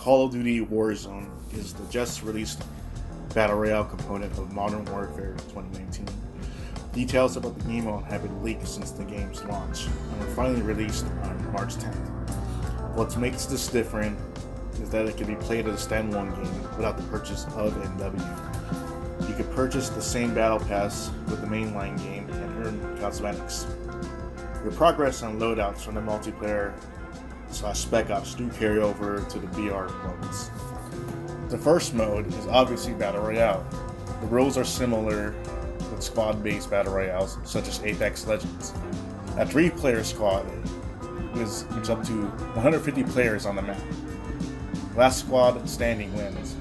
Call of Duty Warzone is the just released Battle Royale component of Modern Warfare 2019. Details about the game have been leaked since the game's launch and were finally released on March 10th. What makes this different is that it can be played as a standalone game without the purchase of NW. You can purchase the same battle pass with the mainline game and earn cosmetics. Your progress on loadouts from the multiplayer Spec Ops do carry over to the BR modes. The first mode is obviously Battle Royale. The rules are similar with squad-based Battle Royales such as Apex Legends. A 3-player squad is up to 150 players on the map. Last squad standing wins,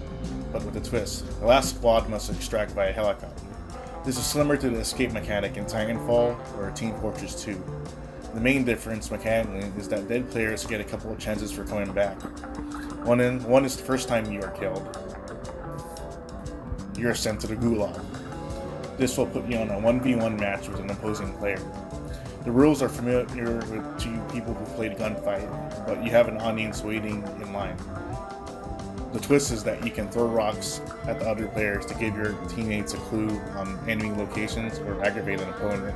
but with a twist. The last squad must extract by a helicopter. This is similar to the escape mechanic in Titanfall or Team Fortress 2. The main difference mechanically is that dead players get a couple of chances for coming back. One is the first time you are killed. You are sent to the gulag. This will put you on a 1v1 match with an opposing player. The rules are familiar to people who played Gunfight, but you have an audience waiting in line. The twist is that you can throw rocks at the other players to give your teammates a clue on enemy locations or aggravate an opponent.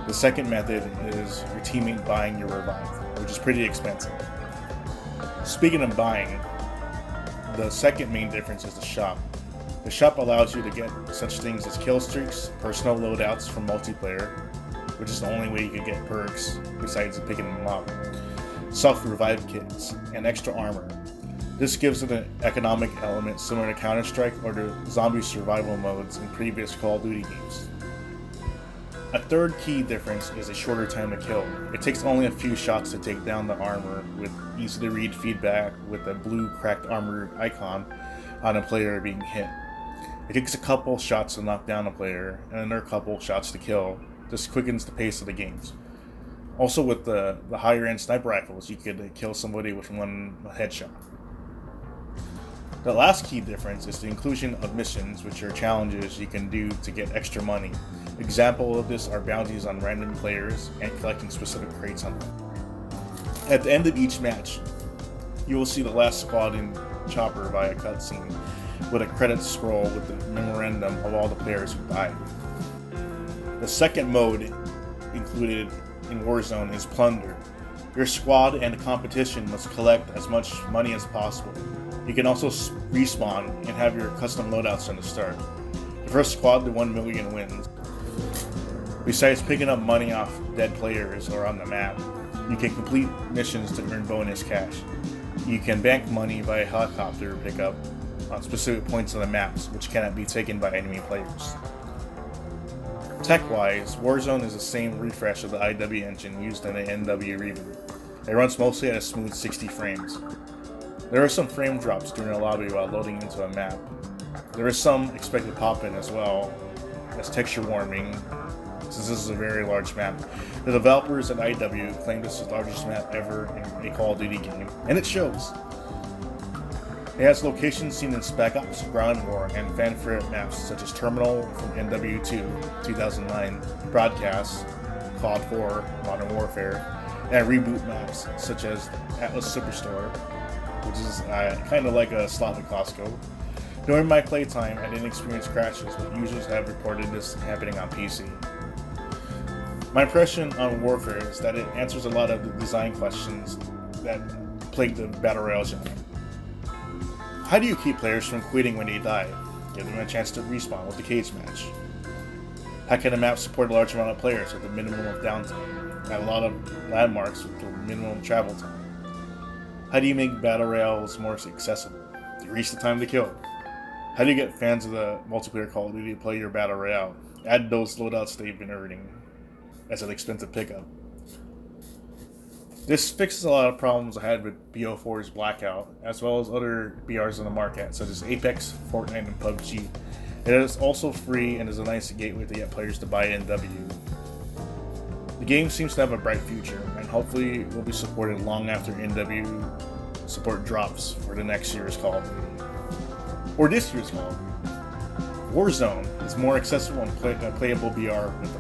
The second method is your teammate buying your revive, which is pretty expensive. Speaking of buying, the second main difference is the shop. The shop allows you to get such things as kill streaks, personal loadouts from multiplayer, which is the only way you can get perks besides picking them up, self-revive kits, and extra armor. This gives it an economic element similar to Counter-Strike or the zombie survival modes in previous Call of Duty games. A third key difference is a shorter time to kill. It takes only a few shots to take down the armor, with easy-to-read feedback with a blue cracked armor icon on a player being hit. It takes a couple shots to knock down a player, and another couple shots to kill. This quickens the pace of the games. Also with the higher-end sniper rifles, you could kill somebody with one headshot. The last key difference is the inclusion of missions, which are challenges you can do to get extra money. Example of this are bounties on random players and collecting specific crates on them. At the end of each match, you will see the last squad in chopper by a cutscene with a credits scroll with the memorandum of all the players who died. The second mode included in Warzone is Plunder. Your squad and the competition must collect as much money as possible. You can also respawn and have your custom loadouts from the start. The first squad to 1 million wins. Besides picking up money off dead players or on the map, you can complete missions to earn bonus cash. You can bank money via helicopter pickup on specific points on the maps, which cannot be taken by enemy players. Tech-wise, Warzone is the same refresh of the IW engine used in the NW reboot. It runs mostly at a smooth 60 frames. There are some frame drops during the lobby while loading into a map. There is some expected pop-in as well as texture warming, since this is a very large map. The developers at IW claim this is the largest map ever in a Call of Duty game, and it shows. It has locations seen in Spec Ops, Ground War, and fan-favorite maps such as Terminal from NW2 2009, Broadcast, COD 4, Modern Warfare, and reboot maps such as Atlas Superstore, which is kind of like a slot at Costco. During my playtime, I didn't experience crashes, but users have reported this happening on PC. My impression on Warfare is that it answers a lot of the design questions that plague the Battle Royale genre. How do you keep players from quitting when they die? Give them a chance to respawn with the cage match. How can a map support a large amount of players with a minimum of downtime? Add a lot of landmarks with a minimum travel time. How do you make Battle Royales more accessible? Decrease the time to kill. How do you get fans of the multiplayer Call of Duty to play your Battle Royale? Add those loadouts they've been earning as an expensive pickup. This fixes a lot of problems I had with BO4's Blackout, as well as other BRs on the market, such as Apex, Fortnite, and PUBG. It is also free and is a nice gateway to get players to buy NW. The game seems to have a bright future, and hopefully will be supported long after NW support drops for the next year's Call of Duty. Or this year's Call of Duty. Warzone is more accessible and playable BR with the